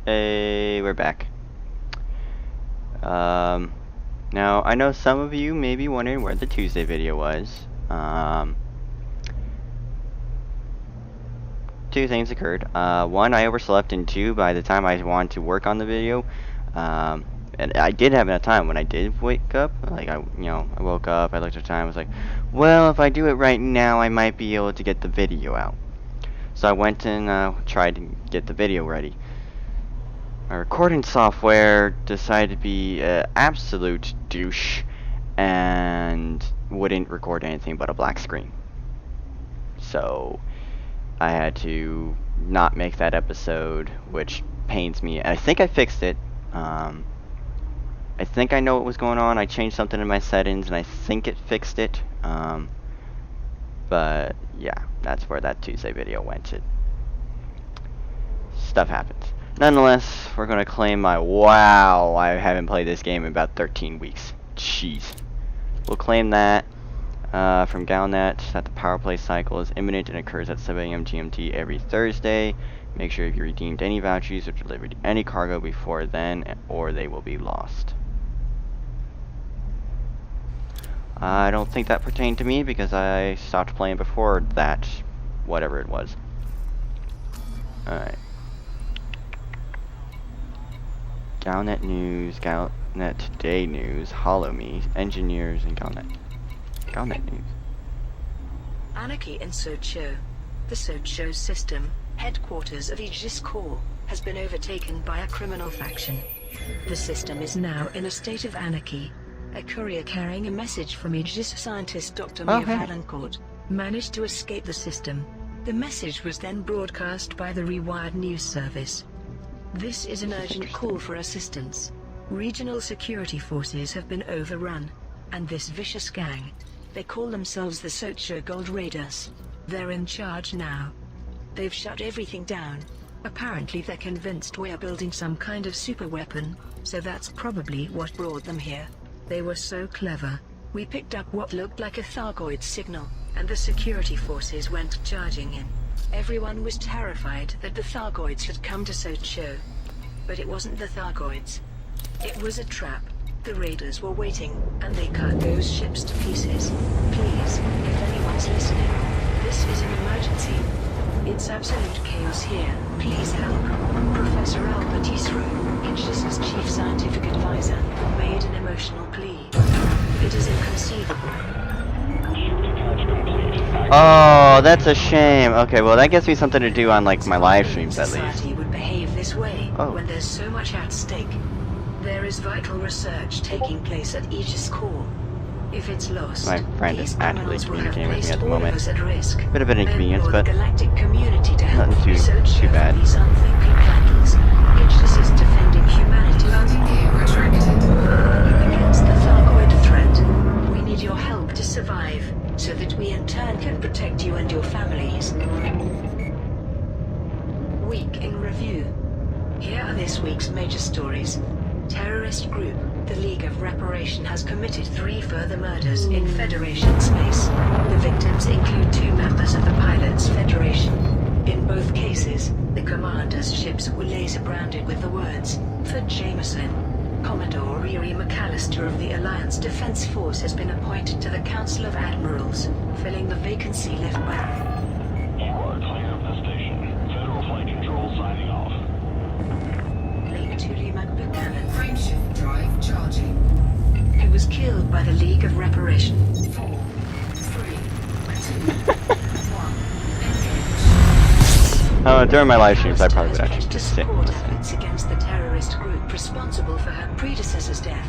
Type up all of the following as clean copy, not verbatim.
Hey, we're back. Now I know some of you may be wondering where the Tuesday video was. Two things occurred. One, I overslept, and two, by the time I wanted to work on the video, and I did have enough time when I did wake up. Like I woke up, I looked at the time, I was like, well, if I do it right now, I might be able to get the video out. So I went and tried to get the video ready. My recording software decided to be an absolute douche and wouldn't record anything but a black screen. So I had to not make that episode, which pains me. I think I fixed it. I think I know what was going on. I changed something in my settings and I think it fixed it. But yeah, that's where that Tuesday video went. Stuff happens. Nonetheless, we're going to claim my... Wow, I haven't played this game in about 13 weeks. Jeez. We'll claim that from Galnet, that the power play cycle is imminent and occurs at 7 a.m. GMT every Thursday. Make sure if you redeemed any vouchers or delivered any cargo before then, or they will be lost. I don't think that pertained to me because I stopped playing before that, whatever it was. Alright. Galnet News, Galnet Today News, HoloMe, Engineers, and Galnet News. Anarchy in Socho. The Socho system, headquarters of Aegis Corps, has been overtaken by a criminal faction. The system is now in a state of anarchy. A courier carrying a message from Aegis scientist Dr. Mia Valancourt managed to escape the system. The message was then broadcast by the Rewired News Service. This is an urgent call for assistance. Regional security forces have been overrun, and this vicious gang, they call themselves the Socho Gold Raiders. They're in charge now. They've shut everything down. Apparently they're convinced we're building some kind of super weapon, so that's probably what brought them here. They were so clever. We picked up what looked like a Thargoid signal, and the security forces went charging in. Everyone was terrified that the Thargoids had come to Socho. But it wasn't the Thargoids. It was a trap. The raiders were waiting, and they cut those ships to pieces. Please, if anyone's listening, this is an emergency. It's absolute chaos here. Please help. Professor Albert Isro, Aegis's chief scientific advisor, made an emotional plea. It is inconceivable. Oh, that's a shame. Okay, well that gives me something to do on like my live streams at least. Society would behave this way when there's so much at stake. There is vital research taking place at Aegis Corps. If it's lost, my friend is actively communicating with me at the moment. At risk. Bit of an inconvenience, but galactic community to help nothing too bad. These unthinkable battles. Aegis is defending humanity against the Thargoid threat. We need your help to survive, so that we in turn can protect you and your families. Week in review. Here are this week's major stories. Terrorist group, the League of Reparation, has committed 3 further murders in Federation space. The victims include 2 members of the Pilots Federation. In both cases, the commander's ships were laser-branded with the words, "For Jameson." Commodore Riri McAllister of the Alliance Defense Force has been appointed to the Council of Admirals, filling the vacancy left by... You are clear of the station. Federal Flight Control signing off. Lake Tully McBuchanan, Frameshift drive charging. who was killed by the League of Reparation. 4, 3, 2, 1. Oh, during my live streams I probably would McAllister actually has just sit and support listen. efforts against the terrorist group responsible for her predecessor's death.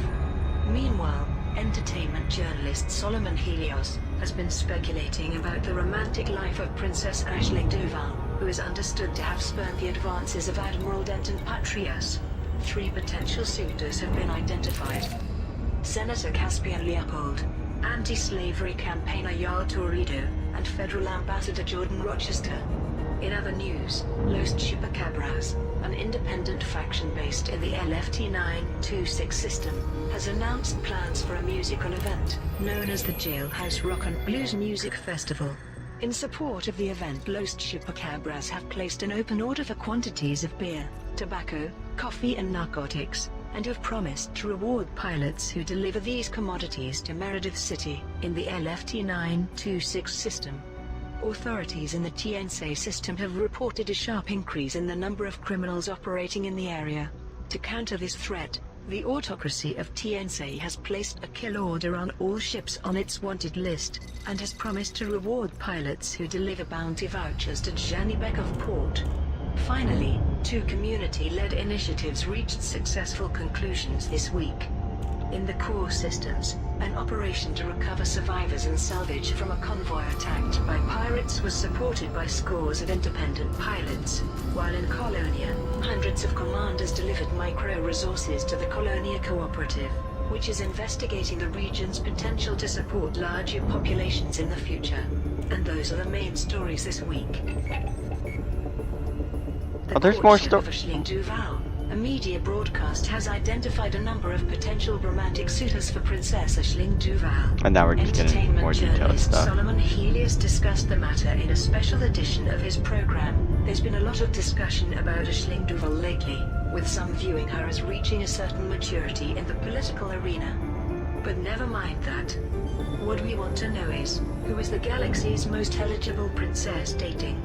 Meanwhile, entertainment journalist Solomon Helios has been speculating about the romantic life of Princess Aisling Duval, who is understood to have spurned the advances of Admiral Denton Patrias. 3 potential suitors have been identified. Senator Caspian Leopold, anti-slavery campaigner Yal Torrido, and Federal Ambassador Jordan Rochester. In other news, Los Chupacabras, an independent faction based in the LFT-926 system, has announced plans for a musical event known as the Jailhouse Rock and Blues Music Festival. In support of the event, Los Chupacabras have placed an open order for quantities of beer, tobacco, coffee and narcotics, and have promised to reward pilots who deliver these commodities to Meredith City, in the LFT-926 system. Authorities in the TNSA system have reported a sharp increase in the number of criminals operating in the area. To counter this threat, the autocracy of TNSA has placed a kill order on all ships on its wanted list, and has promised to reward pilots who deliver bounty vouchers to Janny Beck of Port. Finally, 2 community-led initiatives reached successful conclusions this week. In the core systems, an operation to recover survivors and salvage from a convoy attacked by pirates was supported by scores of independent pilots, while in Colonia, hundreds of commanders delivered micro-resources to the Colonia Cooperative, which is investigating the region's potential to support larger populations in the future. And those are the main stories this week. Oh, there's more Courtship of Aisling Duval. A media broadcast has identified a number of potential romantic suitors for Princess Aisling Duval. And now we're just getting more detailed journalist stuff. Solomon Helios discussed the matter in a special edition of his program. There's been a lot of discussion about Aisling Duval lately, with some viewing her as reaching a certain maturity in the political arena. But never mind that. What we want to know is, who is the galaxy's most eligible princess dating?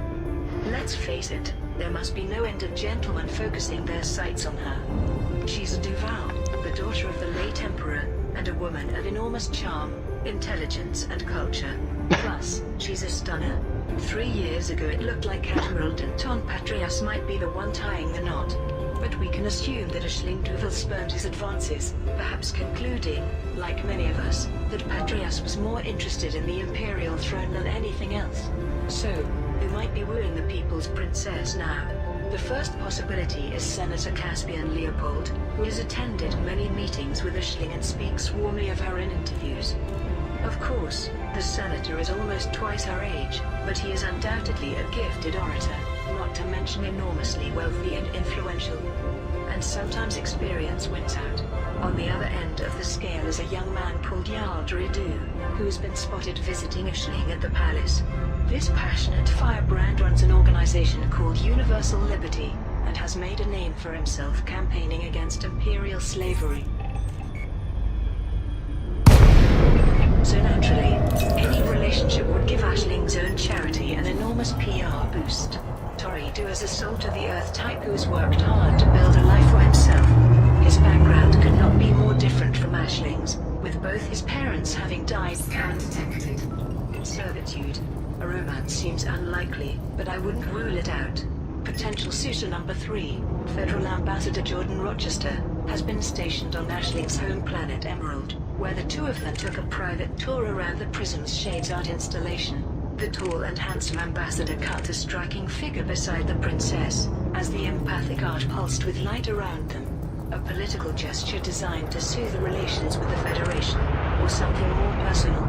Let's face it, there must be no end of gentlemen focusing their sights on her. She's a Duval, the daughter of the late Emperor, and a woman of enormous charm, intelligence and culture. Plus, she's a stunner. 3 years ago it looked like Admiral Danton Patrias might be the one tying the knot. But we can assume that Aisling Duval spurned his advances, perhaps concluding, like many of us, that Patrias was more interested in the Imperial throne than anything else. So, who might be wooing the people's princess now? The first possibility is Senator Caspian Leopold, who has attended many meetings with Aisling and speaks warmly of her in interviews. Of course, the senator is almost twice her age, but he is undoubtedly a gifted orator, not to mention enormously wealthy and influential. And sometimes experience wins out. On the other end of the scale is a young man called Yaldri Du, who has been spotted visiting Aisling at the palace. This passionate firebrand runs an organization called Universal Liberty, and has made a name for himself campaigning against imperial slavery. So naturally, any relationship would give Aisling's own charity an enormous PR boost. Tori Du is a salt-of-the-earth type who has worked hard to build a life for himself. His background could not be more different from Aisling's, with both his parents having died Undetected. in servitude. A romance seems unlikely, but I wouldn't rule it out. Potential suitor number 3, Federal Ambassador Jordan Rochester, has been stationed on Aisling's home planet Emerald, where the two of them took a private tour around the prism's Shades Art installation. The tall and handsome ambassador cut a striking figure beside the princess, as the empathic art pulsed with light around them. A political gesture designed to soothe the relations with the Federation, or something more personal.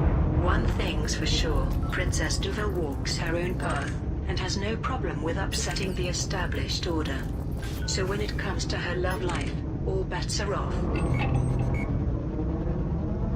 One thing's for sure, Princess Duval walks her own path, and has no problem with upsetting the established order. So when it comes to her love life, all bets are off.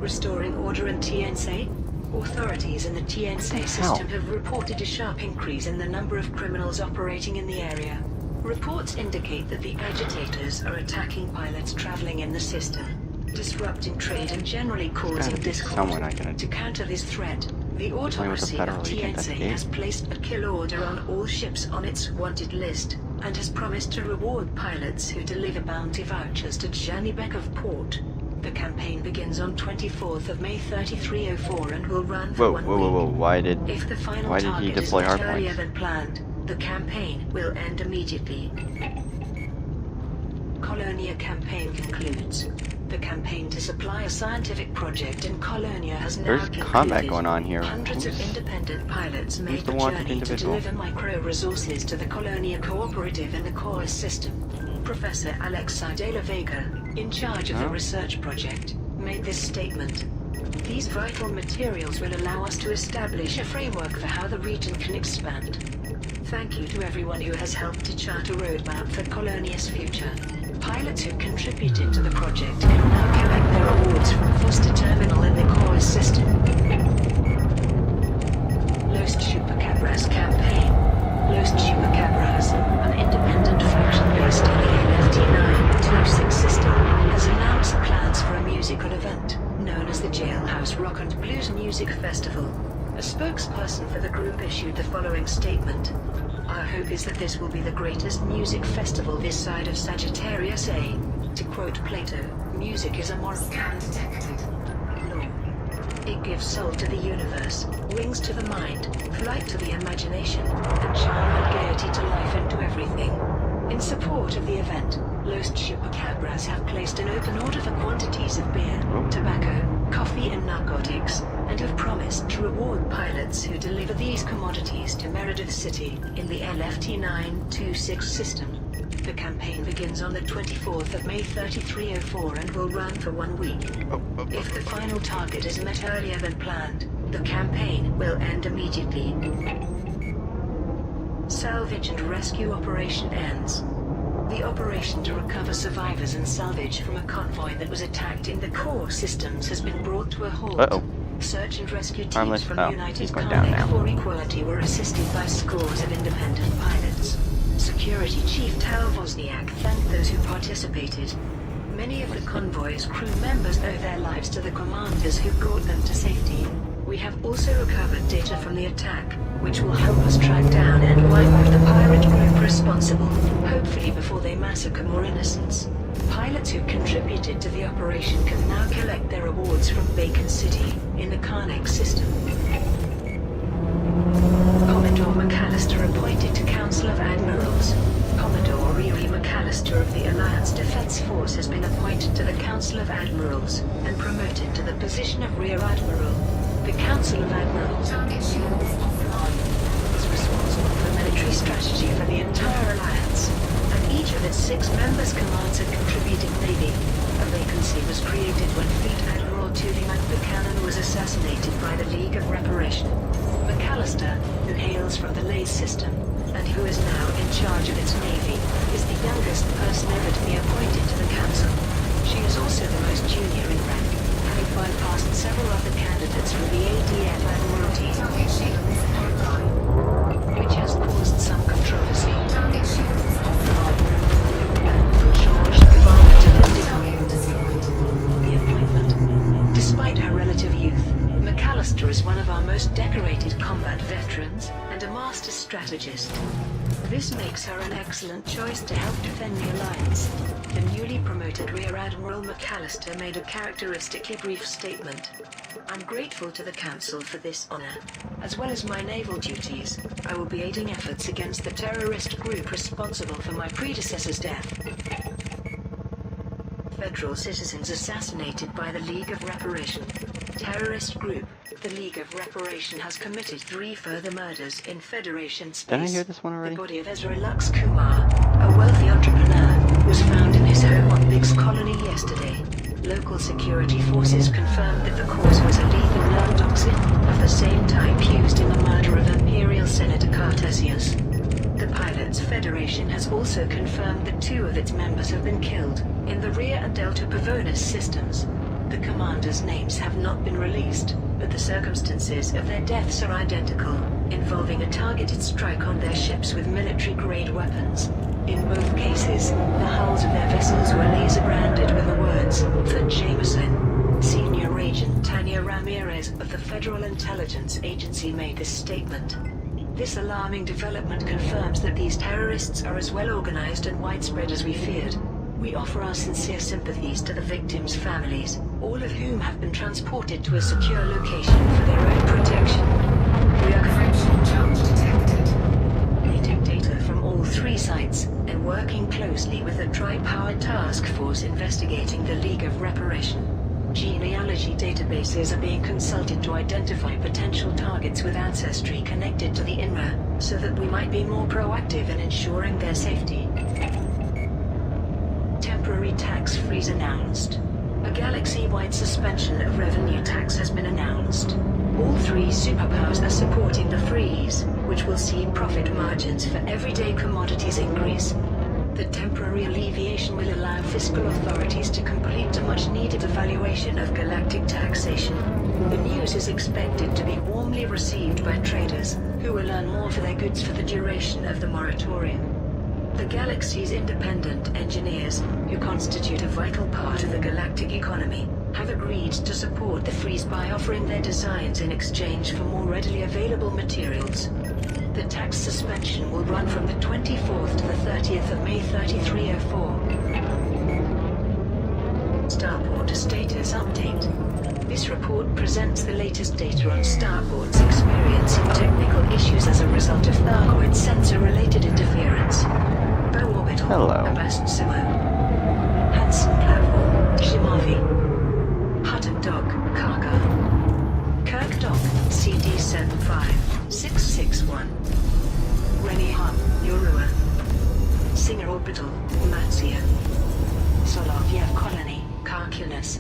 Restoring order in TNSA? Authorities in the TNSA system have reported a sharp increase in the number of criminals operating in the area. Reports indicate that the agitators are attacking pilots traveling in the system, disrupting trade and generally causing discord. To counter this threat, the autocracy of TNSA has placed a kill order on all ships on its wanted list, and has promised to reward pilots who deliver bounty vouchers to Janny Beck of Port. The campaign begins on 24th of May 3304 and will run for 1 week. Whoa, why did If the final he target is deploy not hardpoints? earlier than planned, the campaign will end immediately. Colonia campaign concludes. The campaign to supply a scientific project in Colonia has now There's concluded. combat going on here. Hundreds of independent pilots made the the wanted journey to individual? deliver micro-resources to the Colonia Cooperative in the core system. Professor Alexa de la Vega, in charge of the research project, made this statement. These vital materials will allow us to establish a framework for how the region can expand. Thank you to everyone who has helped to chart a roadmap for Colonia's future. Pilots who contributed to the project can now collect their awards from Foster Terminal in the core system. Los Chupacabras campaign. Los Chupacabras, an independent faction based in the issued the following statement. Our hope is that this will be the greatest music festival this side of Sagittarius A. To quote Plato, music is a moral Scan detected. law. It gives soul to the universe, wings to the mind, flight to the imagination, and charm and gaiety to life and to everything. In support of the event, Los Chupacabras have placed an open order for quantities of beer, tobacco, coffee and narcotics, and have promised to reward pilots who deliver these commodities to Meredith City in the LFT-926 system. The campaign begins on the 24th of May 3304 and will run for 1 week. If the final target is met earlier than planned, the campaign will end immediately. Salvage and rescue operation ends. The operation to recover survivors and salvage from a convoy that was attacked in the core systems has been brought to a halt. Uh-oh. Search and rescue teams Harmless. from Oh, United he's going down Carnic now. for Equality were assisted by scores of independent pilots. Security Chief Tal Wozniak thanked those who participated. Many of the convoy's crew members owe their lives to the commanders who brought them to safety. We have also recovered data from the attack, which will help us track down and wipe out the pirate group responsible, hopefully before they massacre more innocents. Pilots who contributed to the operation can now collect their awards from Bacon City in the Carnac system. Commodore McAllister appointed to Council of Admirals. Commodore Riri McAllister of the Alliance Defense Force has been appointed to the Council of Admirals and promoted to the position of Rear Admiral. The Council of Admirals Target shields offline. is responsible for military strategy for the entire Alliance, and each of its 6 members commands a contributing navy. A vacancy was created when Fleet Admiral Tudor McBuchanan was assassinated by the League of Reparation. McAllister, who hails from the Lays system, and who is now in charge of its navy, is the youngest person ever to be appointed to the Council. She is also the most junior in rank, having bypassed several other candidates for the ADF Admiralty, Target shields online. which has caused some controversy. Target shields offline. George Barnett Target destroyed. the appointment. Despite her relative youth, McAllister is one of our most decorated combat veterans and a master strategist. This makes her an excellent choice to help defend the Alliance. The newly promoted Rear Admiral McAllister made a characteristically brief statement. I'm grateful to the Council for this honor. As well as my naval duties, I will be aiding efforts against the terrorist group responsible for my predecessor's death. Federal citizens assassinated by the League of Reparation. Terrorist group. The League of Reparation has committed 3 further murders in Federation space. Didn't I hear this one already? The body of Ezra Lux Kumar, a wealthy entrepreneur, was found in his home on Biggs Colony yesterday. Local security forces confirmed that the cause was a lethal nerve toxin of the same type used in the murder of Imperial Senator Cartesius. The Pilots Federation has also confirmed that 2 of its members have been killed in the Rear and Delta Pavonis systems. The commanders' names have not been released, but the circumstances of their deaths are identical, involving a targeted strike on their ships with military-grade weapons. In both cases, the hulls of their vessels were laser-branded with the words, "For Jameson." Senior Agent Tanya Ramirez of the Federal Intelligence Agency made this statement. This alarming development confirms that these terrorists are as well organized and widespread as we feared. We offer our sincere sympathies to the victims' families, all of whom have been transported to a secure location for their own protection. We are Friction charge detected. collating data from all 3 sites and working closely with the Tri-Powered Task Force investigating the League of Reparation. Genealogy databases are being consulted to identify potential targets with ancestry connected to the INRA, so that we might be more proactive in ensuring their safety. Temporary tax freeze announced. A galaxy-wide suspension of revenue tax has been announced. All 3 superpowers are supporting the freeze, which will see profit margins for everyday commodities increase. The temporary alleviation will allow fiscal authorities to complete a much-needed evaluation of galactic taxation. The news is expected to be warmly received by traders, who will earn more for their goods for the duration of the moratorium. The galaxy's independent engineers, who constitute a vital part of the galactic economy, have agreed to support the freeze by offering their designs in exchange for more readily available materials. The tax suspension will run from the 24th to the 30th of May 3304. Starport status update. This report presents the latest data on Starport's experiencing technical issues as a result of Thargoid sensor-related interference. Bow Orbital, Hello. Abast Sumo. Hansen Platform, Shimavi. Hutton Dock, Karga. Kirk Dock, CD75661. Rennie Hub, Yorua. Singer Orbital, Matsia. Solovyev Colony, Karkunas.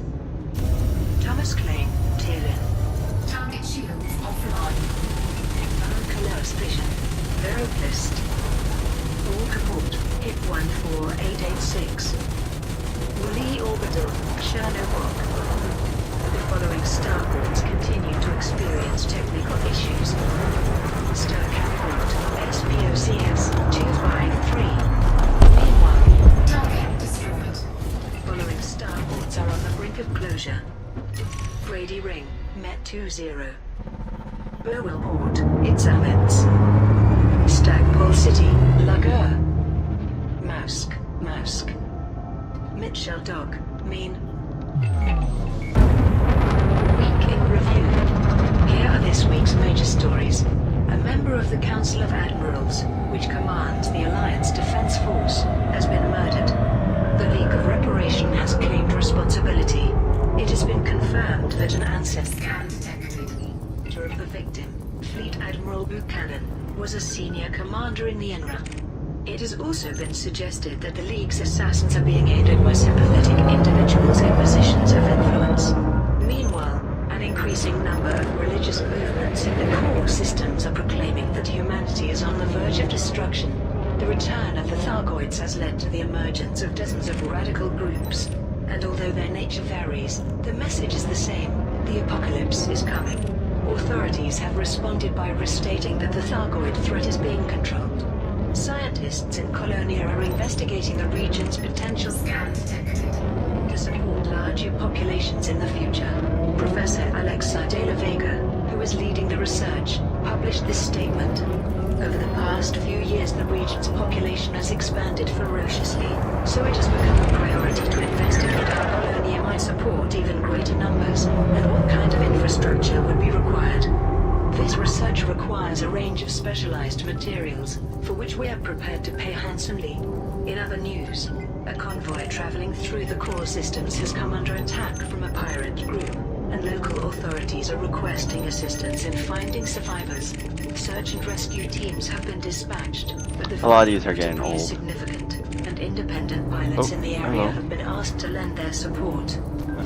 Thomas Klein, Tyrion. Target shields offline. Kalaris Vision, Veroplist. All report, hit 14886. Wooly Orbital, Chernobog. The following starports continue to experience technical issues. Starcat Port, SPOCS 253. Meanwhile, Target destroyed. following starports are on the brink of closure. Brady Ring, Met 20. Burwell Port, Itzamets. Stagpole City, Lagur. Mausk. Mitchell Dock, Mean. Week in review. Here are this week's major stories. A member of the Council of Admirals, which commands the Alliance Defense Force, has been murdered. The League of Reparation has claimed responsibility. It has been confirmed that an ancestor Scan detected. of the victim, Fleet Admiral Buchanan, was a senior commander in the INRA. It has also been suggested that the League's assassins are being aided by sympathetic individuals in positions of influence. Meanwhile, an increasing number of religious movements in the core systems are proclaiming that humanity is on the verge of destruction. The return of the Thargoids has led to the emergence of dozens of radical groups. And although their nature varies, the message is the same. The apocalypse is coming. Authorities have responded by restating that the Thargoid threat is being controlled. Scientists in Colonia are investigating the region's potential Scan detected. to support larger populations in the future. Professor Alexa de la Vega, who is leading the research, published this statement. Over the past few years, the region's population has expanded ferociously, so it has become a priority to investigate how Colonia might support even greater numbers, and what kind of infrastructure would be required. This research requires a range of specialized materials, for which we are prepared to pay handsomely. In other news, a convoy traveling through the core systems has come under attack from a pirate group, and local authorities are requesting assistance in finding survivors. Search and rescue teams have been dispatched, but the A lot of these are getting debris is old. significant, and independent pilots Oh, in the area hello. have been asked to lend their support.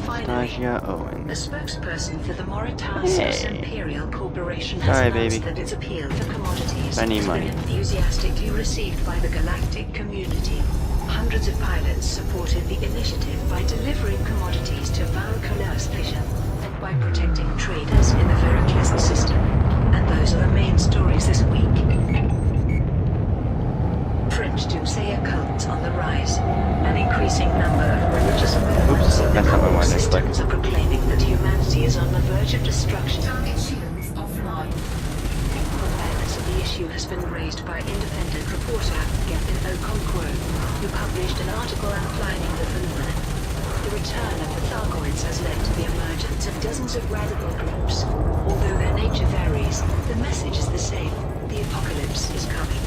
Finally, Anastasia a Owen. spokesperson for the Moritasis Hey. Imperial Corporation has Sorry, announced baby. that its appeal for commodities I need has money. been enthusiastically received by the galactic community. Hundreds of pilots supported the initiative by delivering commodities to Varukala's Vision and by protecting traders in the Veraclist system. And those are the main stories this week. French doomsayer cults on the rise. An increasing number of religious movements in the that's not what I core wanted to click. systems are proclaiming that humanity is on the verge of destruction. Target shields offline. Awareness of the issue has been raised by independent reporter Gavin Okonkwo, who published an article outlining the phenomenon. The return of the Thargoids has led to the emergence of dozens of radical groups. Although their nature varies, the message is the same. The apocalypse is coming.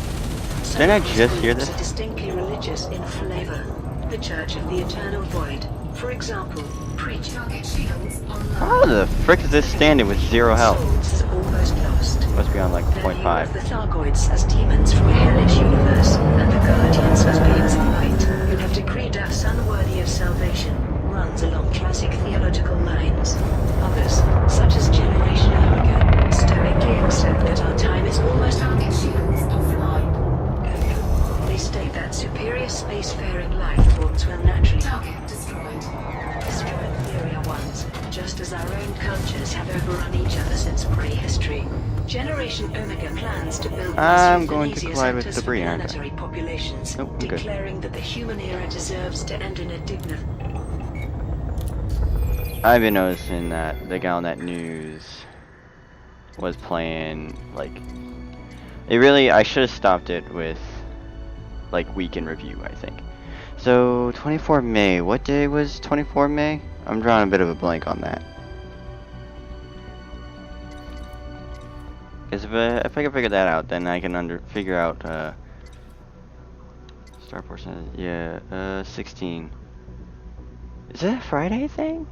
Some Didn't I of these just hear groups this? are distinctly religious in flavor. The Church of the Eternal Void, for example, preach Target shields online. How the frick is this standing with 0 health? souls is almost lost. Must be on like Their view of 0.5. the Thargoids as demons from a hellish universe, and the Guardians as beings of light, who have decreed deaths unworthy of salvation, runs along classic theological lines. Others, such as Generation Omega, stoically accept that our time is almost Target shields offline. They state that superior spacefaring life forms will naturally Target destroyed. destroy inferior ones, just as our own cultures have overrun each other since prehistory. Generation Omega plans to build I'm massive going to euthanasia collide with centers debris, for aren't I? planetary populations, Nope, I'm good. declaring that the human era deserves to end in a dignified. I've been noticing that the Galnet News was playing like It really, I should have stopped it with, like, week in review, I think. So, 24 May. What day was 24 May? I'm drawing a bit of a blank on that. Because if I can figure that out, then I can figure out, Starport says, yeah, 16. Is that a Friday thing?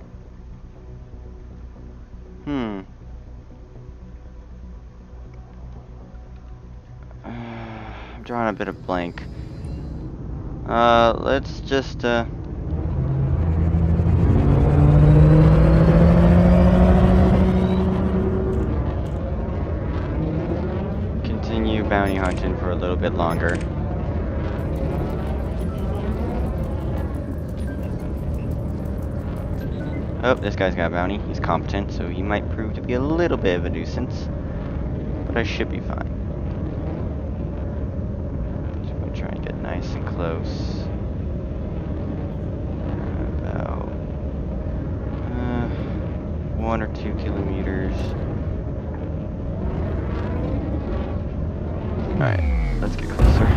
I'm drawing a bit of blank. Let's just, continue bounty hunting for a little bit longer. Oh, this guy's got a bounty. He's competent, so he might prove to be a little bit of a nuisance. But I should be fine. Just gonna try and get nice and close. About 1 or 2 kilometers. Alright, let's get closer.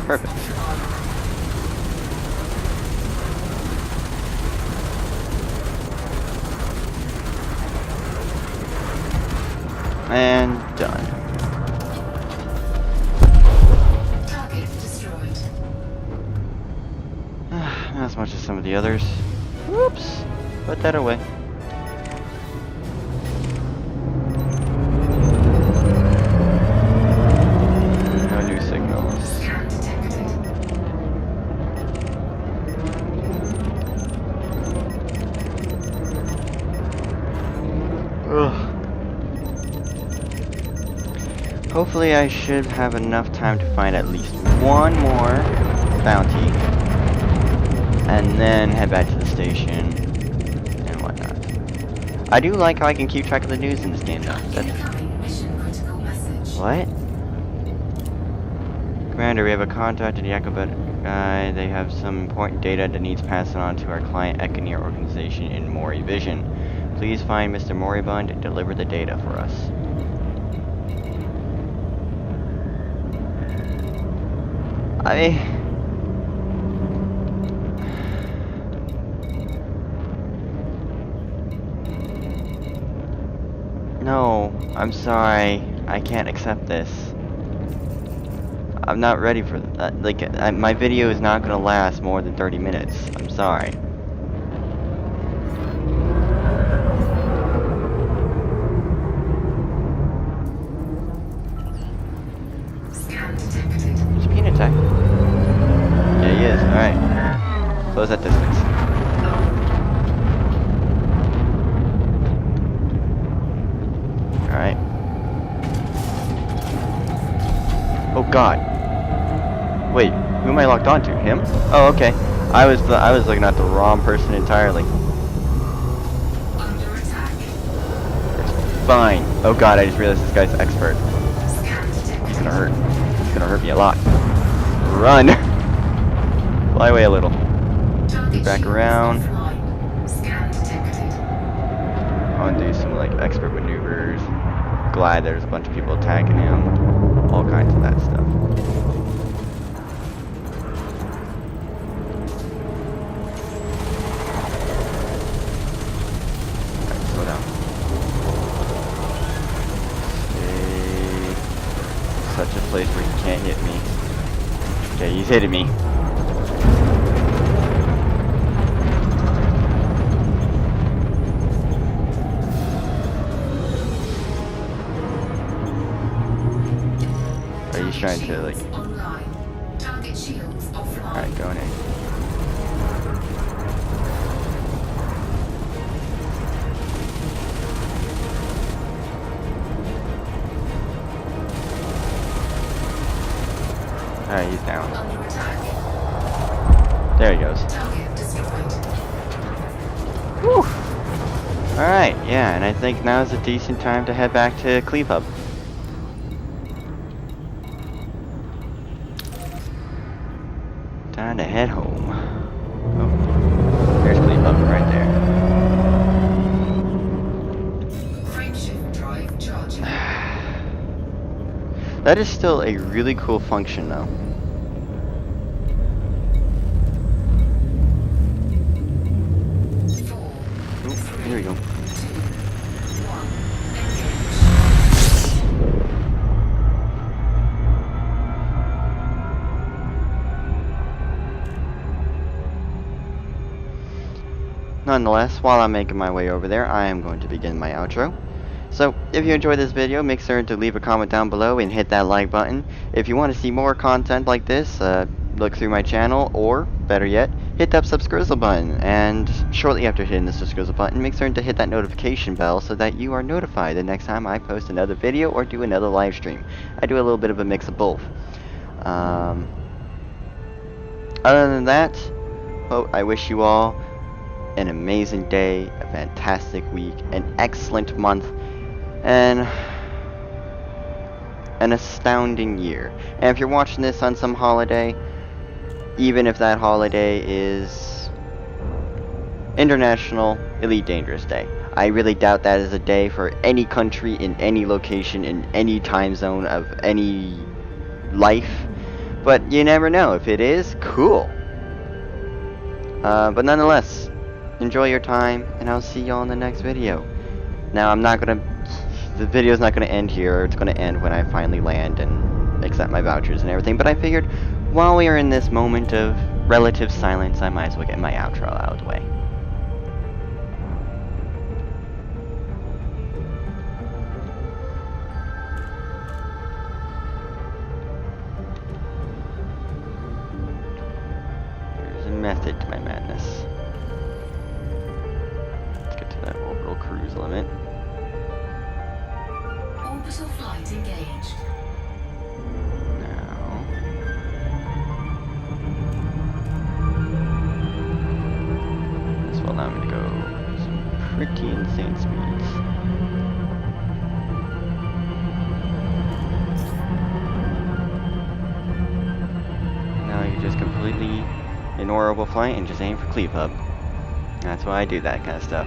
Perfect. And done. Target destroyed. Not as much as some of the others. Whoops. Put that away. No new signals. Scan detected. Ugh. Hopefully I should have enough time to find at least one more bounty. And then head back to the station and whatnot. I do like how I can keep track of the news in this game though. Incoming mission critical message. What? Commander, we have a contact to the Yakubet guy. They have some important data that needs passing on to our client Econeer organization in Mori Vision. Please find Mr. Moribund and deliver the data for us. No, I'm sorry. I can't accept this. I'm not ready for that. Like, my video is not gonna last more than 30 minutes. I'm sorry. Scan detected. Is he being attacked? Yeah, he is. Alright. Close that distance. Alright. Oh god. Wait, who am I locked onto? Him? Oh, okay. I was looking at the wrong person entirely. Under attack. Fine. Oh god, I just realized this guy's expert. Scan detected. It's gonna hurt. It's gonna hurt me a lot. Run! Fly away a little. Target Back shields around. offline. Scan detected. I wanna do some like expert maneuvers. Glad there's a bunch of people attacking him. All kinds of that stuff. Alright, slow down. Stay. Such a place where he can't hit me. Okay, he's hitting me. Are you trying to like? Online. Target shields offline. Alright, going in. There he goes. Target destroyed. Whew. Alright, yeah, and I think now is a decent time to head back to Cleve Hub. Time to head home. Oh, there's Cleve Hub right there. Frameshift drive charging. That is still a really cool function, though. Here we go. 2, 1, Nonetheless, while I'm making my way over there, I am going to begin my outro. So, if you enjoyed this video, make sure to leave a comment down below and hit that like button. If you want to see more content like this, look through my channel, or, better yet, hit that subscribe button. And shortly after hitting the subscribe button, make sure to hit that notification bell so that you are notified the next time I post another video or do another live stream. I do a little bit of a mix of both. Other than that, I wish you all an amazing day, a fantastic week, an excellent month, and an astounding year. And if you're watching this on some holiday, even if that holiday is International Elite Dangerous Day, I really doubt that is a day for any country in any location in any time zone of any life. But you never know. If it is, cool. But nonetheless, enjoy your time, and I'll see y'all in the next video. Now, the video's not gonna end here. It's gonna end when I finally land and accept my vouchers and everything. But I figured, while we are in this moment of relative silence, I might as well get my outro out of the way. There's a method to my madness. Let's get to that orbital cruise limit. orbital flight engaged. Now, this will allow me to go some pretty insane speeds. Now you just completely ignore orbital flight and just aim for Cleve Hub. That's why I do that kind of stuff.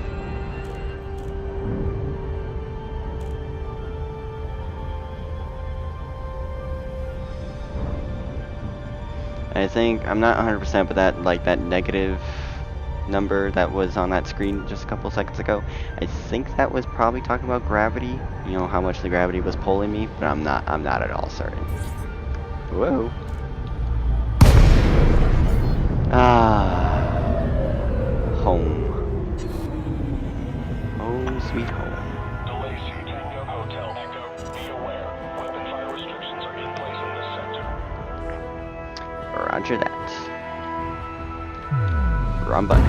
I think, I'm not 100%, but that negative number that was on that screen just a couple seconds ago, I think that was probably talking about gravity, you know, how much the gravity was pulling me, but I'm not at all certain. Whoa. Home. Home sweet home. Delays to Tango Hotel. Echo, be aware. Weapon fire restrictions are in place in this sector. Roger that. Wrong button.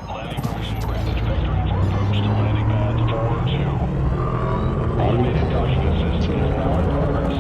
Landing permission granted. Vectoring for approach to landing pad 4-2. Automated docking assist is now in progress.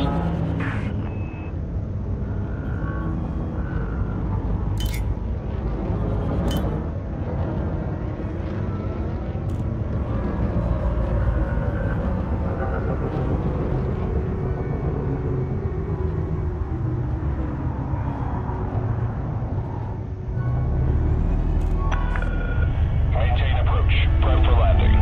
Maintain approach. Prep for landing.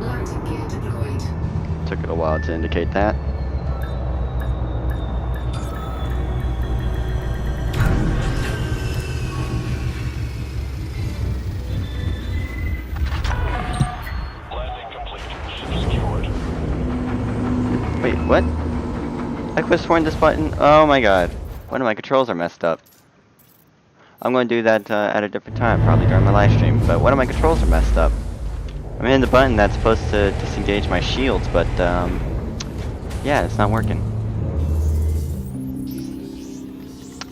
Landing gear deployed. Took it a while to indicate that. Landing complete. Ship secured. Wait, what? I could have sworn this button. Oh my god. One of my controls are messed up. I'm going to do that at a different time, probably during my live stream. But one of my controls are messed up. I'm hitting the button that's supposed to disengage my shields, but yeah, it's not working.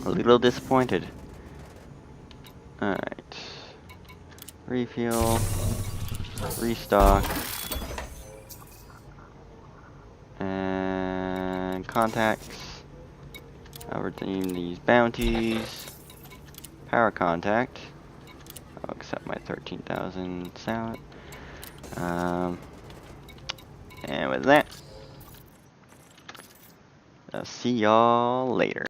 A little disappointed. Alright. Refuel. Restock. And contacts. I'll redeem these bounties. Power contact. I'll accept my 13,000 salad. And with that, I'll see y'all later.